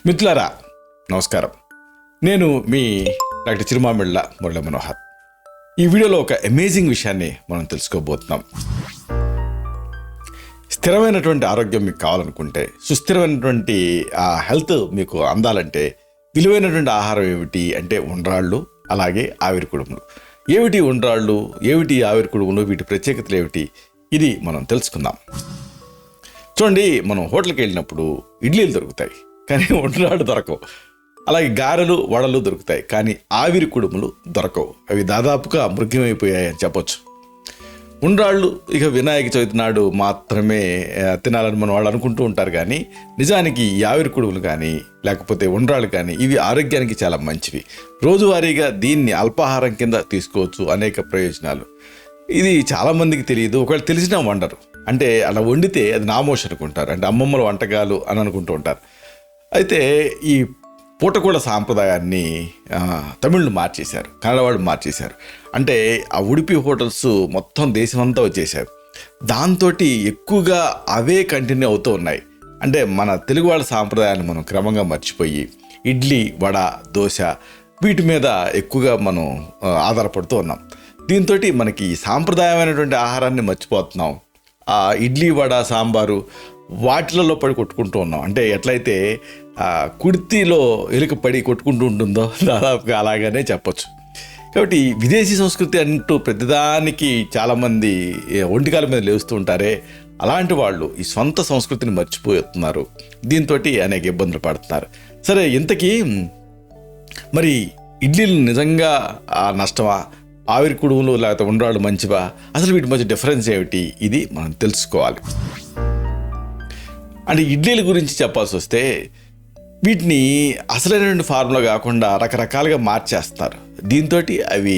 మిత్రులారా నమస్కారం. నేను మీ డాక్టర్ చిరుమామిళ్ళ మురళీ మనోహర్. ఈ వీడియోలో ఒక అమేజింగ్ విషయాన్ని మనం తెలుసుకోబోతున్నాం. స్థిరమైనటువంటి ఆరోగ్యం మీకు కావాలనుకుంటే, సుస్థిరమైనటువంటి హెల్త్ మీకు అందాలంటే విలువైనటువంటి ఆహారం ఏమిటి అంటే ఉండ్రాళ్ళు, అలాగే ఆవిరి కుడుములు. ఏమిటి ఉండ్రాళ్ళు, ఏమిటి ఆవిరి కుడుములు, వీటి ప్రత్యేకతలు ఏమిటి, ఇది మనం తెలుసుకుందాం. చూడండి, మనం హోటల్కి వెళ్ళినప్పుడు ఇడ్లీలు దొరుకుతాయి కానీ ఉండ్రాళ్ళు దొరకవు. అలాగే గారెలు, వడలు దొరుకుతాయి కానీ ఆవిరి కుడుములు దొరకవు. అవి దాదాపుగా మృగ్యమైపోయాయి అని చెప్పొచ్చు. ఉండ్రాళ్ళు ఇక వినాయక చవితి నాడు మాత్రమే తినాలని మన వాళ్ళు అనుకుంటూ ఉంటారు కానీ నిజానికి ఈ ఆవిరి కుడుములు కానీ లేకపోతే ఉండ్రాళ్ళు కానీ ఇవి ఆరోగ్యానికి చాలా మంచివి. రోజువారీగా దీన్ని అల్పాహారం కింద తీసుకోవచ్చు. అనేక ప్రయోజనాలు. ఇది చాలామందికి తెలియదు. ఒకవేళ తెలిసినా వండరు. అంటే అలా వండితే అది నామోష్ అనుకుంటారు, అంటే అమ్మమ్మల వంటకాలు అని అనుకుంటూ ఉంటారు. అయితే ఈ పూటకూడ సాంప్రదాయాన్ని తమిళ్ మార్చేశారు, కన్నడ వాళ్ళు మార్చేశారు. అంటే ఆ ఉడిపి హోటల్స్ మొత్తం దేశమంతా వచ్చేసారు. దాంతో ఎక్కువగా అవే కంటిన్యూ అవుతూ ఉన్నాయి. అంటే మన తెలుగు వాళ్ళ సాంప్రదాయాన్ని మనం క్రమంగా మర్చిపోయి ఇడ్లీ, వడ, దోశ వీటి మీద ఎక్కువగా మనం ఆధారపడుతూ ఉన్నాం. దీంతో మనకి సాంప్రదాయమైనటువంటి ఆహారాన్ని మర్చిపోతున్నాం. ఆ ఇడ్లీ, వడ, సాంబారు వాటిలలో పడి కొట్టుకుంటూ ఉన్నాం. అంటే ఎట్లయితే కుర్తీలో ఎలుక పడి కొట్టుకుంటూ ఉంటుందో దాదాపుగా అలాగనే చెప్పొచ్చు. కాబట్టి విదేశీ సంస్కృతి అంటూ ప్రతిదానికి చాలామంది ఒంటికాల మీద లేస్తూ ఉంటారే, అలాంటి వాళ్ళు ఈ సొంత సంస్కృతిని మర్చిపోతున్నారు. దీంతో అనేక ఇబ్బందులు పడుతున్నారు. సరే, ఇంతకీ మరి ఇడ్లీలు నిజంగా నష్టమా, ఆవిరి కుడుములు లేకపోతే ఉండ్రాళ్ళు మంచివా, అసలు వీటి మధ్య డిఫరెన్స్ ఏమిటి, ఇది మనం తెలుసుకోవాలి. అంటే ఇడ్లీల గురించి చెప్పాల్సి వస్తే వీటిని అసలైనటువంటి ఫార్ములా కాకుండా రకరకాలుగా మార్చేస్తారు. దీంతో అవి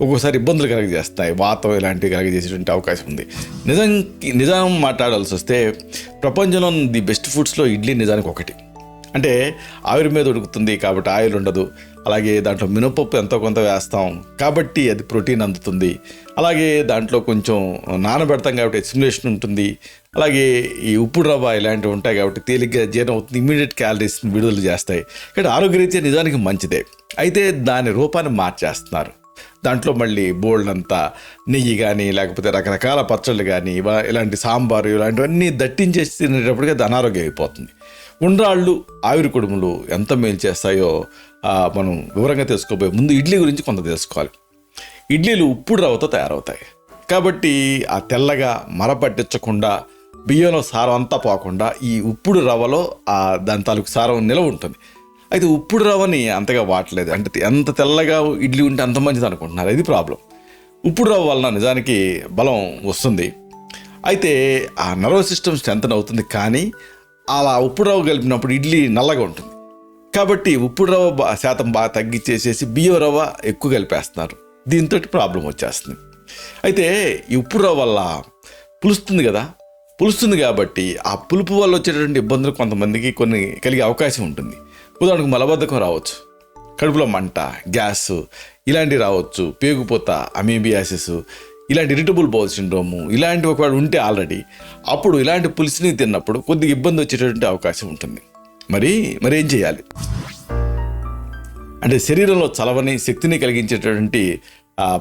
ఒక్కోసారి ఇబ్బందులు కలగజేస్తాయి, వాతం ఇలాంటివి కలగజేసేటువంటి అవకాశం ఉంది. నిజం మాట్లాడాల్సి వస్తే ప్రపంచంలో ది బెస్ట్ ఫుడ్స్లో ఇడ్లీ నిజానికి ఒకటి. అంటే ఆవిరి మీద ఉడుకుతుంది కాబట్టి ఆయిల్ ఉండదు. అలాగే దాంట్లో మినపప్పు ఎంతో కొంత వేస్తాం కాబట్టి అది ప్రోటీన్ అందుతుంది. అలాగే దాంట్లో కొంచెం నానబెడతాం కాబట్టి ఎస్టిమ్యులేషన్ ఉంటుంది. అలాగే ఈ ఉప్పు రవ్వ ఇలాంటివి ఉంటాయి కాబట్టి తేలిగ్గా జీర్ణం అవుతుంది, ఇమ్మీడియట్ క్యాలరీస్ని విడుదల చేస్తాయి. కాబట్టి ఆరోగ్యరీత్యా నిజానికి మంచిదే. అయితే దాని రూపాన్ని మార్చేస్తున్నారు. దాంట్లో మళ్ళీ బోల్డంతా నెయ్యి కానీ లేకపోతే రకరకాల పచ్చళ్ళు కానీ ఇలాంటి సాంబారు ఇలాంటివన్నీ దట్టించేసి తినేటప్పటికీ అది అనారోగ్యం అయిపోతుంది. ఉండ్రాళ్ళు, ఆవిరి కుడుములు ఎంత మేలు చేస్తాయో మనం వివరంగా తెలుసుకోబోయే ముందు ఇడ్లీ గురించి కొంత తెలుసుకోవాలి. ఇడ్లీలు ఉప్పుడు రవ్వతో తయారవుతాయి కాబట్టి ఆ తెల్లగా మరపట్టించకుండా బియ్యంలో సారం అంతా పోకుండా ఈ ఉప్పుడు రవ్వలో దాని తాలూకు సారం నిలవ ఉంటుంది. అయితే ఉప్పుడు రవ్వని అంతగా వాడలేదు. అంటే ఎంత తెల్లగా ఇడ్లీ ఉంటే అంత మంచిది అనుకుంటున్నారు. ఇది ప్రాబ్లం. ఉప్పుడు రవ్వ వలన నిజానికి బలం వస్తుంది. అయితే ఆ నర్వస్ సిస్టమ్ స్ట్రెంథన్ అవుతుంది. కానీ అలా ఉప్పుడు రవ్వ కలిపినప్పుడు ఇడ్లీ నల్లగా ఉంటుంది కాబట్టి ఉప్పుడు రవ్వ శాతం బాగా తగ్గించేసేసి బియ్యం రవ్వ ఎక్కువ కలిపేస్తున్నారు. దీంతో ప్రాబ్లం వచ్చేస్తుంది. అయితే ఈ ఉప్పుడు రవ్వ వల్ల పులుస్తుంది కాబట్టి ఆ పులుపు వల్ల వచ్చేటటువంటి ఇబ్బందులు కొంతమందికి కొన్ని కలిగే అవకాశం ఉంటుంది. ఉదాహరణకు మలబద్ధకం రావచ్చు, కడుపులో మంట, గ్యాస్ ఇలాంటివి రావచ్చు, పేగుపోత, అమీబియాసిస్, ఇలాంటి ఇరిటబుల్ బౌల్ సిండ్రోము ఇలాంటివి ఒకవేళ ఉంటే ఆల్రెడీ అప్పుడు ఇలాంటి పులుసుని తిన్నప్పుడు కొద్దిగా ఇబ్బంది వచ్చేటటువంటి అవకాశం ఉంటుంది. మరి ఏం చేయాలి అంటే శరీరంలో చలవని శక్తిని కలిగించేటటువంటి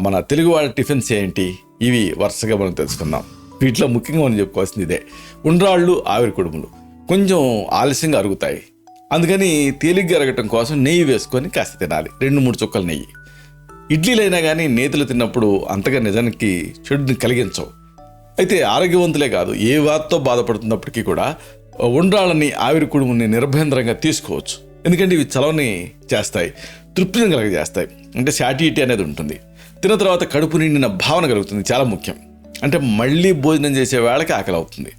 మన తెలుగు వాళ్ళ టిఫిన్స్ ఏంటి, ఇవి వరుసగా మనం తెలుసుకుందాం. వీటిలో ముఖ్యంగా మనం చెప్పుకోవాల్సింది ఇదే. ఉండ్రాళ్ళు, ఆవిరి కుడుములు కొంచెం ఆలస్యంగా అరుగుతాయి. అందుకని తేలిగ్గా అరగటం కోసం నెయ్యి వేసుకొని కాస్త తినాలి, 2-3 చుక్కల నెయ్యి. ఇడ్లీలైనా కానీ నేతులు తిన్నప్పుడు అంతగా నిజానికి చెడుని కలిగించవు. అయితే ఆరోగ్యవంతులే కాదు, ఏ వాటితో బాధపడుతున్నప్పటికీ కూడా ఉండ్రాళ్ళని, ఆవిరి కుడుముని నిర్భయంతరంగా తీసుకోవచ్చు. ఎందుకంటే ఇవి చలవని చేస్తాయి, తృప్తిని కలగజేస్తాయి. అంటే శాటిటీ అనేది ఉంటుంది. తిన్న తర్వాత కడుపు నిండిన భావన కలుగుతుంది, చాలా ముఖ్యం. అంటే మళ్ళీ భోజనం చేసే వేళకి ఆకలి అవుతుంది.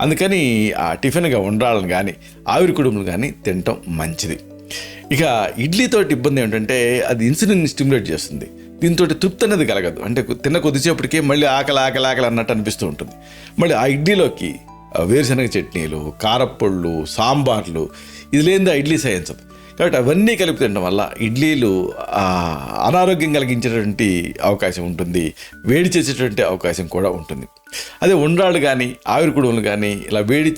అందుకని ఆ టిఫిన్గా ఉండ్రాళ్ళని కానీ ఆవిరి కుడుములు కానీ తినటం మంచిది. ఇక ఇడ్లీతో ఇబ్బంది ఏంటంటే అది ఇన్సులిన్ స్టిమ్యులేట్ చేస్తుంది. దీంతో తృప్తి అనేది కలగదు. అంటే తిన్న కొద్దిసేపటికే మళ్ళీ ఆకలి అన్నట్టు అనిపిస్తూ ఉంటుంది. మళ్ళీ ఆ ఇడ్లీలోకి వేరుశనగ చట్నీలు, కారప్పొళ్ళు, సాంబార్లు ఇది లేనిది ఆ ఇడ్లీ సహించదు. కాబట్టి అవన్నీ కలిపి తినడం వల్ల ఇడ్లీలు అనారోగ్యం కలిగించేటువంటి అవకాశం ఉంటుంది, వేడి చేసేటువంటి అవకాశం కూడా ఉంటుంది. అదే ఉండ్రాళ్ళు కానీ ఆవిరి కుడుములు కానీ ఇలా వేడి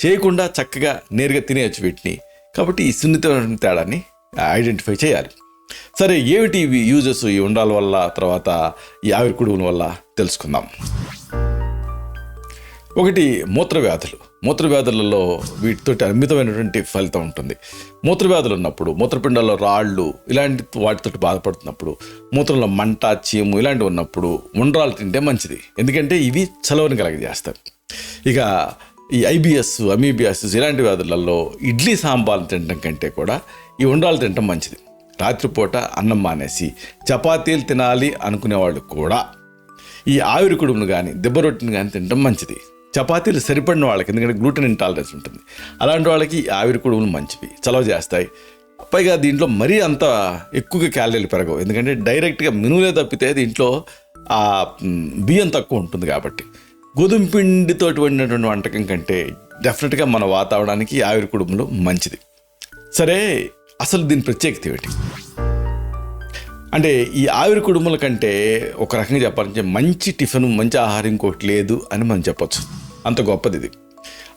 చేయకుండా చక్కగా నేరుగా తినేయచ్చు వీటిని. కాబట్టి ఈ సున్నితమైన తేడాన్ని ఐడెంటిఫై చేయాలి. సరే, ఏమిటి ఇవి యూజెస్ ఈ ఉండ్రాల వల్ల, తర్వాత ఈ ఆవిరి కుడుముల వల్ల తెలుసుకుందాం. ఒకటి, మూత్రవ్యాధులలో వీటితోటి అద్భుతమైనటువంటి ఫలితం ఉంటుంది. మూత్రవ్యాధులు ఉన్నప్పుడు, మూత్రపిండాల్లో రాళ్ళు ఇలాంటి వాటితోటి బాధపడుతున్నప్పుడు, మూత్రంలో మంట, చీము ఇలాంటివి ఉన్నప్పుడు ఉండ్రాలు తింటే మంచిది. ఎందుకంటే ఇవి చలవని కలగజేస్తాయి. ఇక ఈ ఐబిఎస్, అమీబియాసిస్ ఇలాంటి వ్యాధులలో ఇడ్లీ సాంబార్లు తినడం కంటే కూడా ఈ ఉండ్రాలు తినడం మంచిది. రాత్రిపూట అన్నం మానేసి చపాతీలు తినాలి అనుకునే వాళ్ళు కూడా ఈ ఆవిరి కుడుమును కానీ దిబ్బ రొట్టెని కానీ తినడం మంచిది. చపాతీలు సరిపడిన వాళ్ళకి, ఎందుకంటే గ్లూటెన్ ఇంటాలరెన్స్ ఉంటుంది, అలాంటి వాళ్ళకి ఆవిరి కుడుములు మంచివి, చలవ చేస్తాయి. పైగా దీంట్లో మరీ అంత ఎక్కువగా క్యాలరీలు పెరగవు, ఎందుకంటే డైరెక్ట్గా మినువులే తప్పితే దీంట్లో ఆ బియ్యం తక్కువ ఉంటుంది. కాబట్టి గోధుమ పిండితో వండినటువంటి వంటకం కంటే డెఫినెట్గా మన వాతావరణానికి ఆవిరి కుడుములు మంచిది. సరే, అసలు దీని ప్రత్యేకత ఏమిటి అంటే, ఈ ఆవిరి కుడుముల కంటే ఒక రకంగా చెప్పాలంటే మంచి టిఫిన్, మంచి ఆహారం ఇంకోటి లేదు అని మనం చెప్పొచ్చు. అంత గొప్పది ఇది.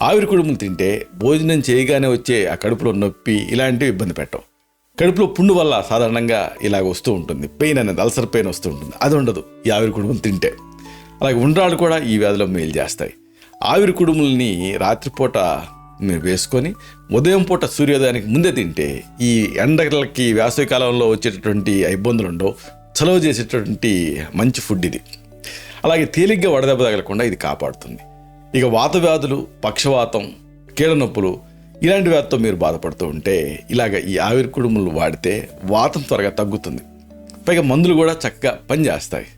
ఆవిరి కుడుములు తింటే భోజనం చేయగానే వచ్చే ఆ కడుపులో నొప్పి ఇలాంటివి ఇబ్బంది పెట్టవు. కడుపులో పుండు వల్ల సాధారణంగా ఇలాగ వస్తూ ఉంటుంది, పెయిన్ అనేది, అల్సర్ పెయిన్ వస్తూ ఉంటుంది, అది ఉండదు ఈ ఆవిరి కుడుములు తింటే. అలాగే ఉండ్రాళ్ళు కూడా ఈ వ్యాధిలో మేలు చేస్తాయి. ఆవిరి కుడుముల్ని రాత్రిపూట మీరు వేసుకొని ఉదయం పూట సూర్యోదయానికి ముందే తింటే ఈ ఎండలకి, వేసవికాలంలో వచ్చేటటువంటి ఇబ్బందులు ఉండవు, చలవ చేసేటటువంటి మంచి ఫుడ్ ఇది. అలాగే తేలిగ్గా వడదెబ్బ తగలకుండా ఇది కాపాడుతుంది. ఇక వాత వ్యాధులు, పక్షవాతం, కీళ్ళ నొప్పులు ఇలాంటి వ్యాధితో మీరు బాధపడుతూ ఉంటే ఇలాగ ఈ ఆవిరి కుడుములు వాడితే వాతం త్వరగా తగ్గుతుంది. పైగా మందులు కూడా చక్కగా పనిచేస్తాయి.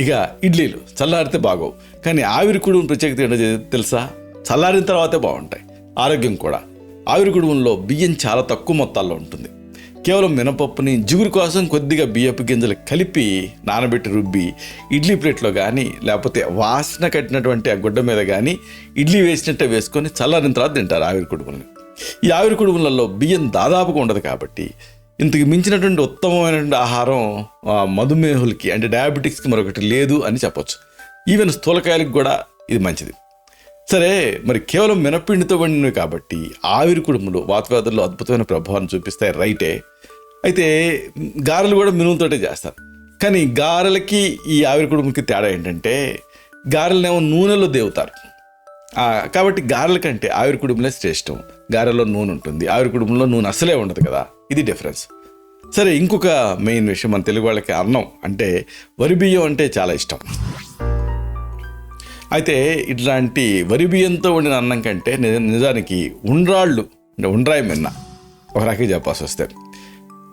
ఇక ఇడ్లీలు చల్లారితే బాగోవు, కానీ ఆవిరి కుడుములు ప్రత్యేకత ఏంటో తెలుసా? చల్లారిన తర్వాతే బాగుంటాయి. ఆరోగ్యం కూడా. ఆవిరి కుడుముల్లో బియ్యం చాలా తక్కువ మొత్తాల్లో ఉంటుంది. కేవలం మినపప్పుని జిగురు కోసం కొద్దిగా బియ్యపు గింజలు కలిపి నానబెట్టి రుబ్బి ఇడ్లీ ప్లేట్లో కానీ, లేకపోతే వాసన కట్టినటువంటి ఆ గుడ్డ మీద కానీ ఇడ్లీ వేసినట్టే వేసుకొని చల్లారిన తర్వాత తింటారు ఆవిరి కుడుములని. ఈ ఆవిరి కుడుములలో బియ్యం దాదాపుగా ఉండదు కాబట్టి ఇంతకు మించినటువంటి ఉత్తమమైనటువంటి ఆహారం మధుమేహులకి, అంటే డయాబెటిక్స్కి మరొకటి లేదు అని చెప్పొచ్చు. ఈవెన్ స్థూలకాయలకు కూడా ఇది మంచిది. సరే, మరి కేవలం మినప్పిండితో వండినవి కాబట్టి ఆవిరి కుడుములు వాతవ్యాధుల్లో అద్భుతమైన ప్రభావాన్ని చూపిస్తాయి, రైటే. అయితే గారెలు కూడా మినుములతోటే చేస్తారు. కానీ గారెలకి ఈ ఆవిరి కుడుములకి తేడా ఏంటంటే, గారెలనేమో నూనెలో దేవుతారు. కాబట్టి గారెల కంటే ఆవిరి కుడుములే శ్రేష్టం. గారెలో నూనె ఉంటుంది, ఆవిరి కుడుములో నూనె అసలే ఉండదు కదా, ఇది డిఫరెన్స్. సరే, ఇంకొక మెయిన్ విషయం, మన తెలుగు వాళ్ళకి అన్నం అంటే వరి బియ్యం అంటే చాలా ఇష్టం. అయితే ఇట్లాంటి వరి బియ్యంతో వండిన అన్నం కంటే నిజానికి ఉండ్రాళ్ళు అంటే ఉండ్రాయి మిన్న ఒక రకంగా చెప్పాల్సి వస్తే.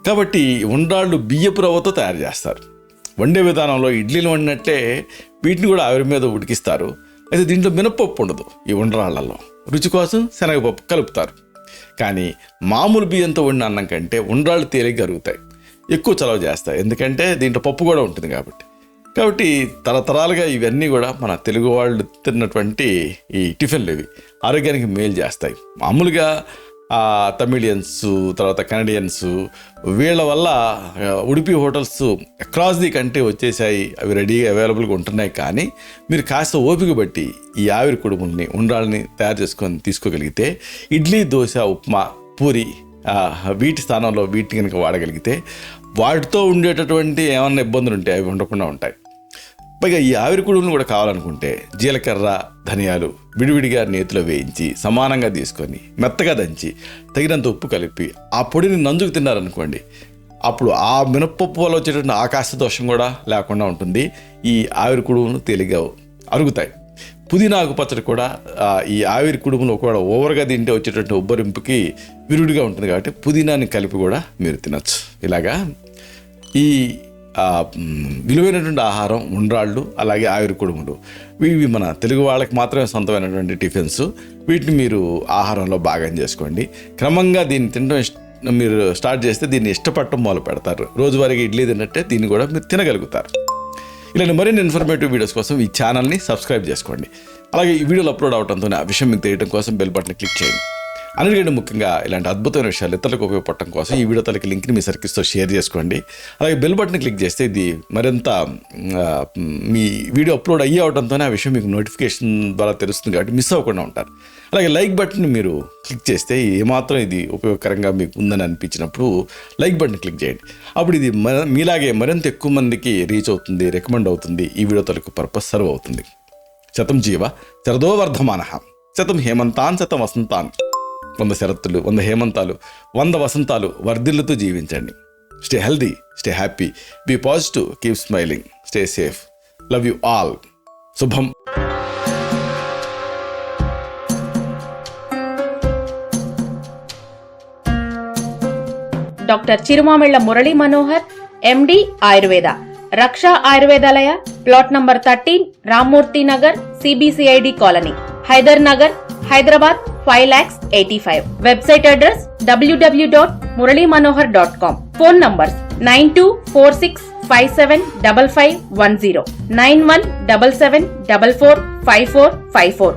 కాబట్టి ఉండ్రాళ్ళు బియ్యపు రవ్వతో తయారు చేస్తారు. వండే విధానంలో ఇడ్లీలు వండినట్లే వీటిని కూడా ఆవిరి మీద ఉడికిస్తారు. అయితే దీంట్లో మినపప్పు ఉండదు ఈ ఉండ్రాళ్ళల్లో, రుచి కోసం శనగపప్పు కలుపుతారు. కానీ మామూలు బియ్యంతో వండిన అన్నం కంటే ఉండ్రాళ్ళు తేలిగ్గా అరుగుతాయి, ఎక్కువ చలవ చేస్తాయి, ఎందుకంటే దీంట్లో పప్పు కూడా ఉంటుంది కాబట్టి. తరతరాలుగా ఇవన్నీ కూడా మన తెలుగు వాళ్ళు తిన్నటువంటి ఈ టిఫిన్లు ఇవి ఆరోగ్యానికి మేలు చేస్తాయి. మామూలుగా తమిళియన్స్, తర్వాత కెనడియన్స్ వీళ్ళ వల్ల Udupi hotels across the country వచ్చేసాయి, అవి రెడీగా అవైలబుల్గా ఉంటున్నాయి. కానీ మీరు కాస్త ఓపిక బట్టి ఈ ఆవిరి కుడుముల్ని, ఉండ్రాళ్ళని తయారు చేసుకొని తీసుకోగలిగితే ఇడ్లీ, దోశ, ఉప్మా, పూరి వీటి స్థానంలో వీటిని కనుక వాడగలిగితే వాటితో ఉండేటటువంటి ఏమన్నా ఇబ్బందులు ఉంటాయి, అవి ఉండకుండా ఉంటాయి. పైగా ఈ ఆవిరి కుడుములు కూడా కావాలనుకుంటే జీలకర్ర, ధనియాలు విడివిడిగా నేతిలో వేయించి సమానంగా తీసుకొని మెత్తగా దంచి తగినంత ఉప్పు కలిపి ఆ పొడిని నంజుకు తిన్నారనుకోండి, అప్పుడు ఆ మినపప్పు వల్ల వచ్చేటువంటి ఆకాశ దోషం కూడా లేకుండా ఉంటుంది. ఈ ఆవిరి కుడుములు తేలిగ్గా అరుగుతాయి. పుదీనా ఆకు పచ్చడి కూడా ఈ ఆవిరి కుడుములు కూడా ఓవర్గా తింటే వచ్చేటటువంటి ఉబ్బరింపుకి విరుడిగా ఉంటుంది కాబట్టి పుదీనాని కలిపి కూడా మీరు తినచ్చు. ఇలాగా ఈ విలువైనటువంటి ఆహారం ఉండ్రాళ్ళు, అలాగే ఆవిరి కుడుములు ఇవి మన తెలుగు వాళ్ళకి మాత్రమే సొంతమైనటువంటి టిఫిన్స్. వీటిని మీరు ఆహారంలో భాగం చేసుకోండి. క్రమంగా దీన్ని తినడం మీరు స్టార్ట్ చేస్తే దీన్ని ఇష్టపడటం మొదలు పెడతారు. రోజువారీగా ఇడ్లీ తిన్నట్టే దీన్ని కూడా మీరు తినగలుగుతారు. ఇలాంటి మరిన్ని ఇన్ఫర్మేటివ్ వీడియోస్ కోసం ఈ ఛానల్ని సబ్స్క్రైబ్ చేసుకోండి. అలాగే ఈ వీడియోలు అప్లోడ్ అవడంతో ఆ విషయం మీకు తెలియడం కోసం బెల్ బటన్ క్లిక్ చేయండి. అన్నిటికంటే ముఖ్యంగా ఇలాంటి అద్భుతమైన విషయాలు ఇతరులకు ఉపయోగపడటం కోసం ఈ వీడియో తలకి లింక్ని మీ సర్కిల్స్తో షేర్ చేసుకోండి. అలాగే బెల్ బటన్ క్లిక్ చేస్తే ఇది మరింత మీ వీడియో అప్లోడ్ అయ్యి అవడంతోనే ఆ విషయం మీకు నోటిఫికేషన్ ద్వారా తెలుస్తుంది కాబట్టి మిస్ అవ్వకుండా ఉంటారు. అలాగే లైక్ బటన్ మీరు క్లిక్ చేస్తే ఏమాత్రం ఇది ఉపయోగకరంగా మీకు ఉందని అనిపించినప్పుడు లైక్ బటన్ క్లిక్ చేయండి. అప్పుడు ఇది మీలాగే మరింత ఎక్కువ మందికి రీచ్ అవుతుంది, రికమెండ్ అవుతుంది, ఈ వీడియో తలకు పర్పస్ సర్వ్ అవుతుంది. శతం జీవ శరదో వర్ధమానః, శతం హేమంతాన్ శతం వసంతాన్. 100 శరత్తులు, 100 హేమంతాలు, 100 వసంతాలు వర్ధిల్లుతూ జీవించండి. Stay healthy, stay happy, be positive, keep smiling, stay safe. Love you all. శుభం. Doctor Chirumamilla Murali Manohar, MD, Ayurveda, Raksha Ayurvedalaya, plot number 13, Rammurthy Nagar, CBCID colony, Hyder Nagar, Hyderabad 5,85,000. Website address www.muralymanohar.com. Phone numbers 9246575510, 9177445454.